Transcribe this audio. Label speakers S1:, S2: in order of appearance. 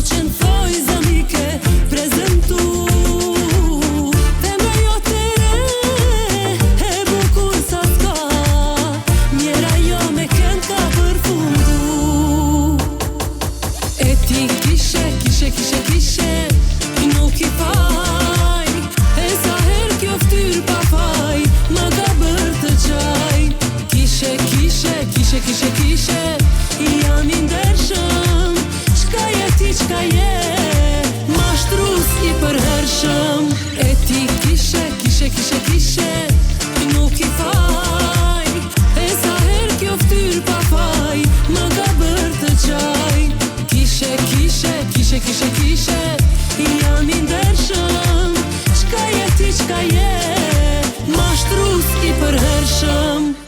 S1: qenë thoj zamike prezentu. Femra jote re, e bukur sa s'ka, mjera jo me kënd ka përfundu. E ti kishe nuk i faj, e sa her kjo ftyr pa faj ma ka bër të gjaj. Kishe jam i ndershëm, çka je ti, çka je mashtrus i përhershëm. E ti kishe nuk i faj, e sa her kjo ftyr pa faj ma ka bër të gjaj. Kishe jam i ndershëm, çka je ti, çka je mashtrus i përhershëm.